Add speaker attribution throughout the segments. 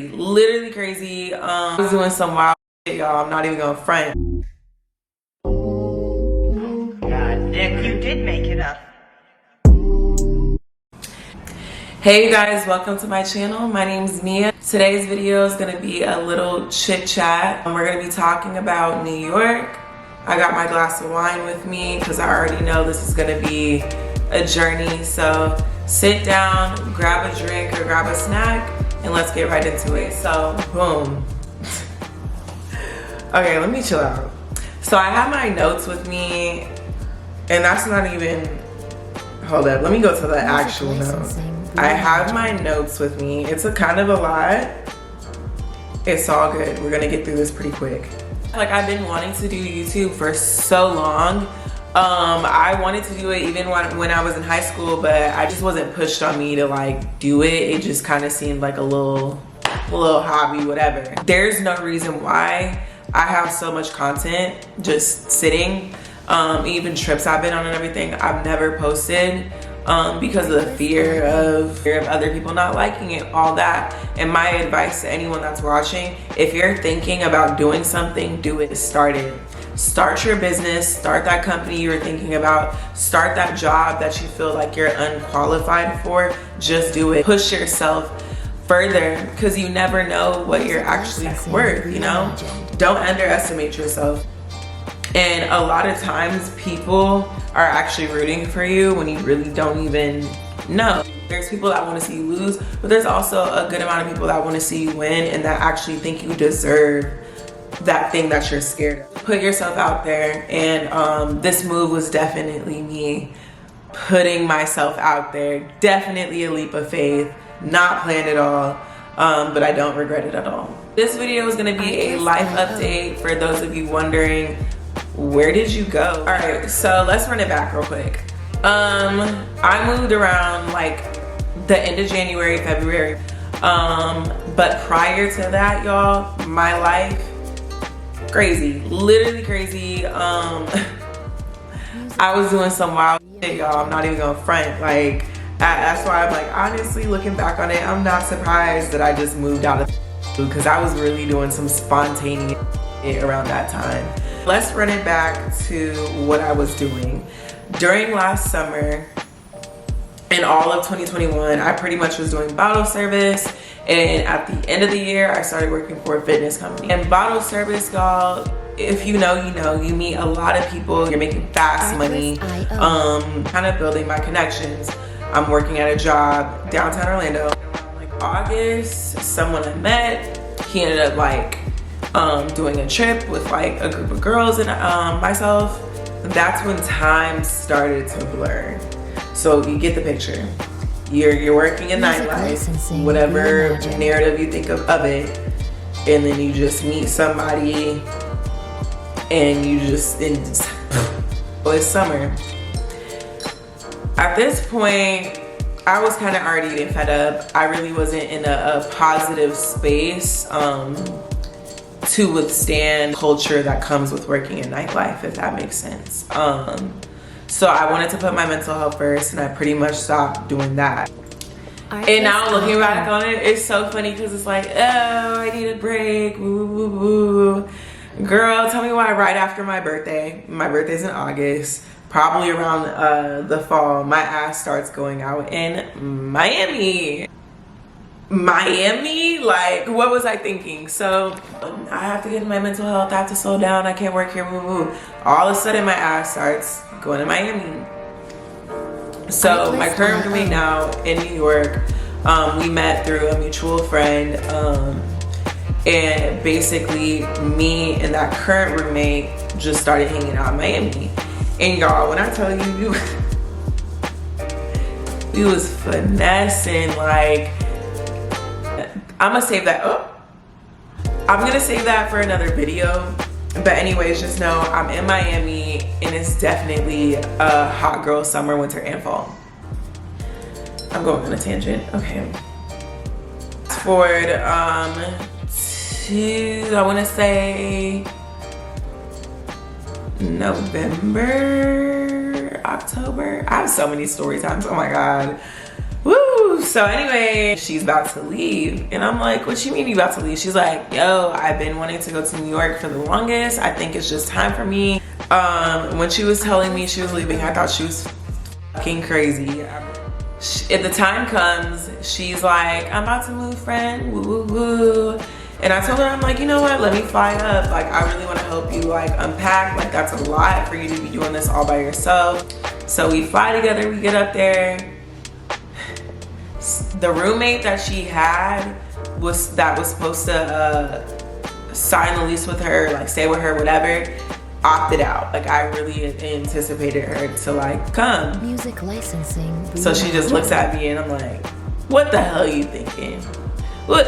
Speaker 1: Literally crazy. I was doing some wild shit, y'all. I'm not even gonna front.
Speaker 2: God, Nick, you did make it up.
Speaker 1: Hey you guys, welcome to my channel. My name's Mia. Today's video is gonna be a little chit chat. We're gonna be talking about New York. I got my glass of wine with me because I already know this is gonna be a journey. So sit down, grab a drink or grab a snack, and let's get right into it. So boom. Okay, let me chill out. So I have my notes with me, and that's not even, hold up, let me go to the actual notes. I have my notes with me. It's a kind of a lot. It's all good. We're gonna get through this pretty quick. Like, I've been wanting to do YouTube for so long. I wanted to do it even when I was in high school, but I just wasn't pushed on me to like do it. It just kind of seemed like a little hobby, whatever. There's no reason why I have so much content just sitting. Even trips I've been on and everything, I've never posted because of the fear of other people not liking it, all that. And my advice to anyone that's watching, if you're thinking about doing something, do it. Start it. Start your business, start that company you were thinking about, start that job that you feel like you're unqualified for. Just do it. Push yourself further because you never know what you're actually worth, you know? Don't underestimate yourself. And a lot of times people are actually rooting for you when you really don't even know. There's people that want to see you lose, but there's also a good amount of people that want to see you win and that actually think you deserve that thing that you're scared of. Put yourself out there, and this move was definitely me putting myself out there. Definitely a leap of faith, not planned at all, but I don't regret it at all. This video is gonna be a life update for those of you wondering, where did you go? All right, so let's run it back real quick. I moved around like the end of January, February, but prior to that, y'all, my life, crazy, literally crazy. I was doing some wild shit, y'all. I'm not even gonna front. Like, that's why I'm like, honestly, looking back on it, I'm not surprised that I just moved out of because I was really doing some spontaneous shit around that time. Let's run it back to what I was doing. During last summer, in all of 2021, I pretty much was doing bottle service. And at the end of the year, I started working for a fitness company. And bottle service, y'all, if you know, you know, you meet a lot of people, you're making fast money, kind of building my connections. I'm working at a job downtown Orlando. Around like August, someone I met, he ended up like doing a trip with like a group of girls and myself. That's when time started to blur. So you get the picture. You're working in nightlife, whatever narrative you think of it, and then you just meet somebody and you just, it's summer. At this point, I was kind of already getting fed up. I really wasn't in a positive space to withstand culture that comes with working in nightlife, if that makes sense. So I wanted to put my mental health first, and I pretty much stopped doing that. And now looking back on it, it's so funny because it's like, oh, I need a break, woo, woo, woo. Girl, tell me why right after my birthday's in August, probably around the fall, my ass starts going out in Miami. Miami? Like, what was I thinking? So I have to get in my mental health, I have to slow down, I can't work here, woo, woo. All of a sudden my ass starts going to Miami. So my current roommate now in New York, we met through a mutual friend, and basically me and that current roommate just started hanging out in Miami. And y'all, when I tell you, we was finessing. Like, I'm gonna save that. I'm gonna save that for another video. But anyways, just know I'm in Miami, and it's definitely a hot girl summer, winter, and fall. I'm going on a tangent. Okay. Fast forward to, I want to say November, October. I have so many story times. Oh my God. Woo! So anyway, she's about to leave and I'm like, what you mean you about to leave? She's like, yo, I've been wanting to go to New York for the longest. I think it's just time for me. When she was telling me she was leaving, I thought she was fucking crazy. If the time comes, she's like, I'm about to move, friend, woo woo woo. And I told her, I'm like, you know what, let me fly up. Like, I really want to help you like unpack. Like, that's a lot for you to be doing this all by yourself. So we fly together, we get up there. The roommate that she had was supposed to sign the lease with her, like stay with her, whatever, opted out. Like, I really anticipated her to like come.
Speaker 3: Music licensing.
Speaker 1: So she just looks at me and I'm like, what the hell are you thinking? What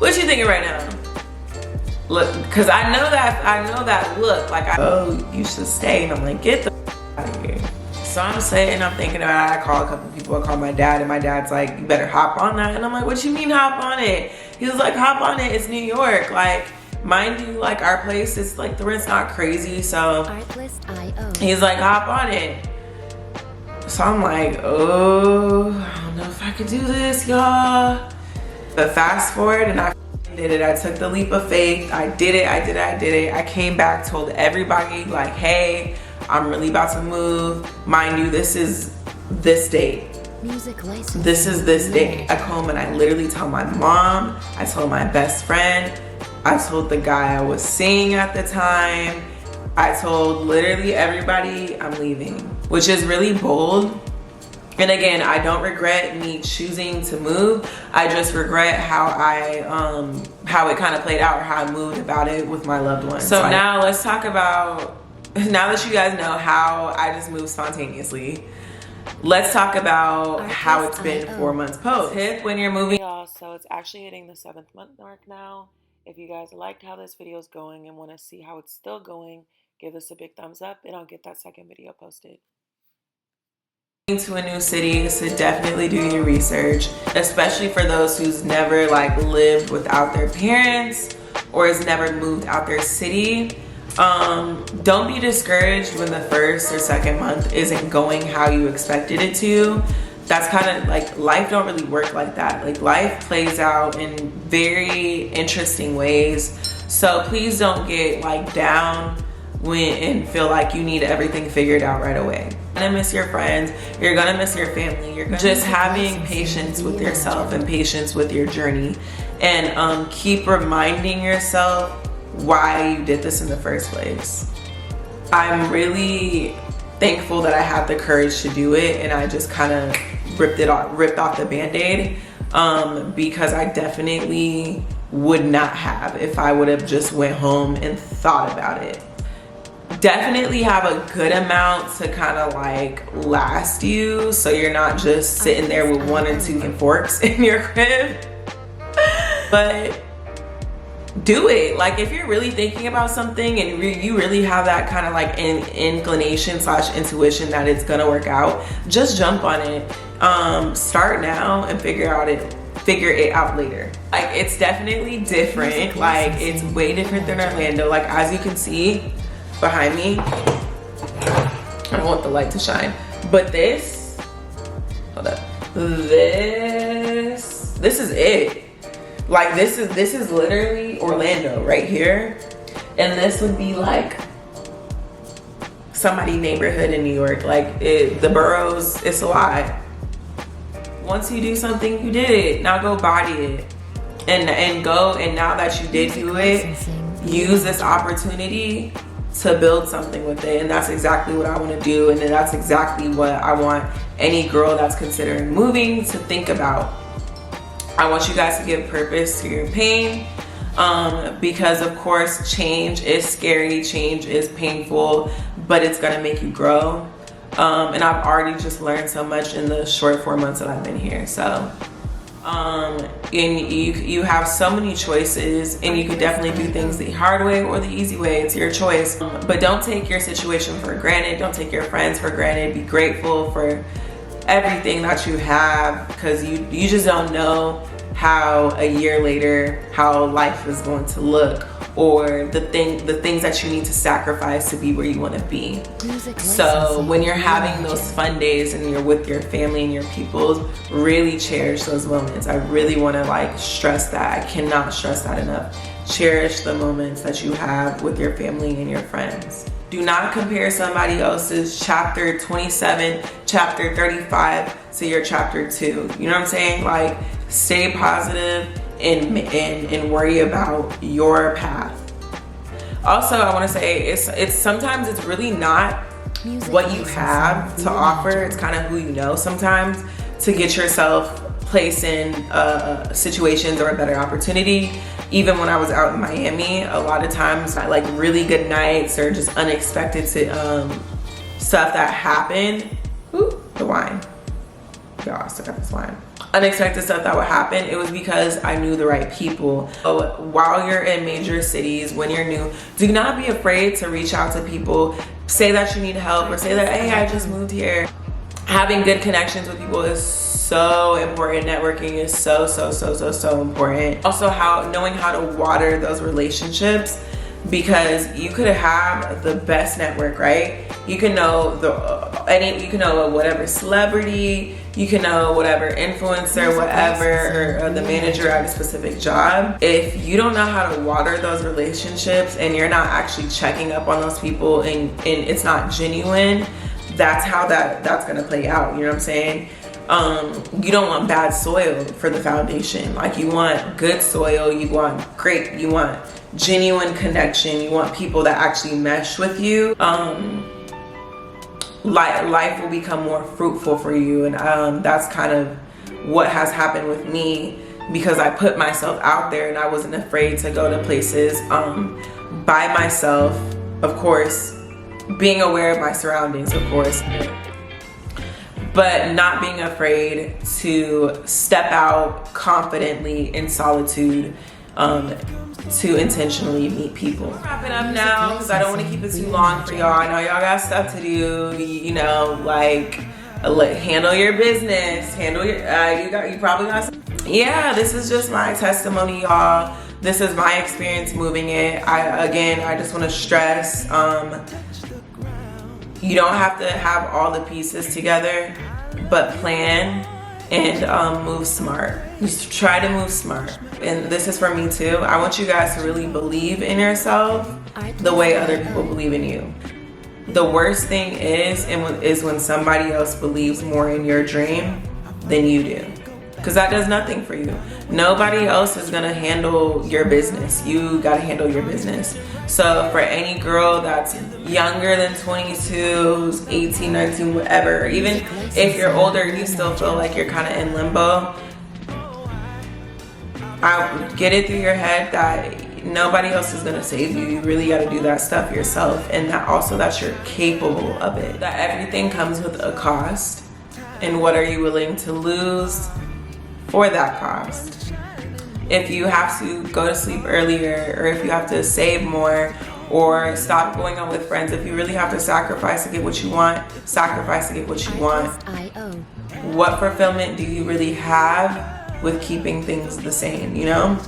Speaker 1: you thinking right now? Look, cause I know that look, like, oh, you should stay. And I'm like, get the out of here. So I'm sitting, I'm thinking about it. I call a couple people, I call my dad, and my dad's like, you better hop on that. And I'm like, what you mean hop on it? He was like, hop on it, it's New York. Like, mind you, like, our place is like, the rent's not crazy, so he's like, hop on it. So I'm like, oh, I don't know if I could do this, y'all. But fast forward, and I did it. I took the leap of faith. I did it. I came back, told everybody like, hey, I'm really about to move. Mind you, this is this date. This is this date. I come home and I literally tell my mom, I told my best friend, I told the guy I was seeing at the time, I told literally everybody I'm leaving, which is really bold. And again, I don't regret me choosing to move. I just regret how it kind of played out, or how I moved about it with my loved ones. So now let's talk about, now that you guys know how I just moved spontaneously, let's talk about how it's been 4 months post. Tip when you're moving. So it's actually hitting the 7th month mark now. If you guys liked how this video is going and want to see how it's still going, give us a big thumbs up and I'll get that second video posted. To a new city, so definitely do your research, especially for those who's never like lived without their parents or has never moved out their city. Don't be discouraged when the first or second month isn't going how you expected it to. That's kind of like, life don't really work like that. Like, life plays out in very interesting ways, so please don't get like down and feel like you need everything figured out right away. You're gonna miss your friends, you're gonna miss your family, you're gonna just having patience with yourself and patience with your journey, and keep reminding yourself why you did this in the first place. I'm really thankful that I had the courage to do it, and I just kind of ripped off the band-aid, because I definitely would not have if I would have just went home and thought about it. Definitely have a good amount to kind of like last you, so you're not just sitting there with 1 or 2 forks in your crib. But do it. Like, if you're really thinking about something and you really have that kind of like inclination / intuition that it's gonna work out, just jump on it. Start now and figure it out later. Like, it's definitely different. Like, it's way different than Orlando. Like, as you can see behind me, I don't want the light to shine, but this, hold up, this is it. Like, this is literally Orlando right here, and this would be like somebody's neighborhood in New York. Like, the boroughs, it's a lot. Once you do something, you did it. Now go body it, and go. And now that you did do it, use this opportunity to build something with it. And that's exactly what I want to do, and that's exactly what I want any girl that's considering moving to think about. I want you guys to give purpose to your pain, because of course change is scary, change is painful, but it's gonna make you grow. And I've already just learned so much in the short 4 months that I've been here. So and you have so many choices, and you could definitely do things the hard way or the easy way. It's your choice. But don't take your situation for granted. Don't take your friends for granted. Be grateful for everything that you have, because you just don't know how a year later how life is going to look, or the things that you need to sacrifice to be where you want to be. So when you're having those fun days and you're with your family and your people, really cherish those moments. I really want to like stress that. I cannot stress that enough. Cherish the moments that you have with your family and your friends. Do not compare somebody else's chapter 27, chapter 35 to your chapter 2. You know what I'm saying? Like, stay positive and worry about your path. Also, I want to say it's sometimes it's really not what you have to offer. It's kind of who you know sometimes to get yourself placed in situations or a better opportunity. Even when I was out in Miami, a lot of times like really good nights or just unexpected stuff that happened. Ooh, the wine. Y'all, I still got this wine. Unexpected stuff that would happen, it was because I knew the right people. So while you're in major cities, when you're new, do not be afraid to reach out to people. Say that you need help or say that, hey, I just moved here. Having good connections with people is so important. Networking is so important. Also, knowing how to water those relationships, because you could have the best network, right? You can know you can know whatever celebrity, you can know whatever influencer, whatever, or the manager at a specific job. If you don't know how to water those relationships and you're not actually checking up on those people and it's not genuine, that's how that's gonna play out. You know what I'm saying? You don't want bad soil for the foundation. Like, you want good soil, you want genuine connection, you want people that actually mesh with you. Life will become more fruitful for you, and that's kind of what has happened with me, because I put myself out there and I wasn't afraid to go to places by myself, of course, being aware of my surroundings, of course, but not being afraid to step out confidently in solitude to intentionally meet people. Wrapping up now because I don't want to keep it too long for y'all. I know y'all got stuff to do, you know, like handle your business, handle your you probably got some. Yeah, this is just my testimony, y'all. This is my experience moving it. I just want to stress, you don't have to have all the pieces together, but plan and move smart. Just try to move smart. And this is for me too. I want you guys to really believe in yourself the way other people believe in you. The worst thing is when somebody else believes more in your dream than you do, because that does nothing for you. Nobody else is gonna handle your business. You gotta handle your business. So for any girl that's younger than 22, 18, 19, whatever, even if you're older and you still feel like you're kind of in limbo, I get it through your head that nobody else is gonna save you. You really gotta do that stuff yourself, and that you're capable of it. That everything comes with a cost, and what are you willing to lose for that cost? If you have to go to sleep earlier, or if you have to save more, or stop going out with friends, if you really have to sacrifice to get what you want, sacrifice to get what you want. What fulfillment do you really have with keeping things the same, you know?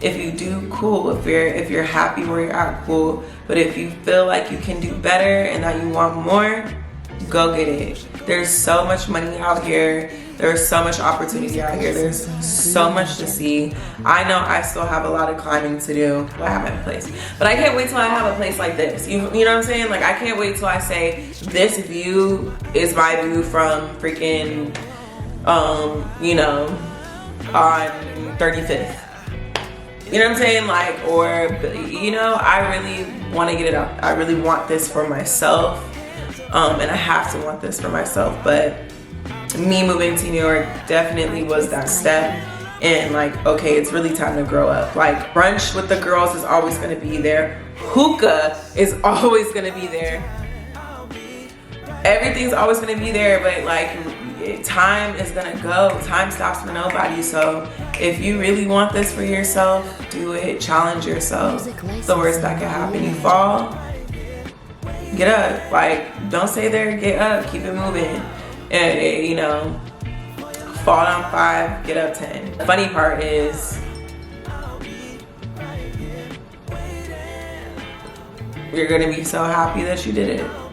Speaker 1: If you do, cool. If you're happy where you're at, cool. But if you feel like you can do better and that you want more, go get it. There's so much money out here. There's so much opportunity out here. There's so much to see. I know I still have a lot of climbing to do. I have my place, but I can't wait till I have a place like this. You know what I'm saying? Like, I can't wait till I say, this view is my view from freaking, you know, on 35th. You know what I'm saying? Like, or, you know, I really want to get it out. I really want this for myself. And I have to want this for myself, but me moving to New York definitely was that step. And like, okay, it's really time to grow up. Like, brunch with the girls is always gonna be there. Hookah is always gonna be there. Everything's always gonna be there, but like, time is gonna go. Time stops for nobody. So if you really want this for yourself, do it. Challenge yourself. It's the worst that can happen. You fall, get up. Like, don't stay there, get up, keep it moving. And you know, fall down 5, get up 10. The funny part is, you're gonna be so happy that you did it.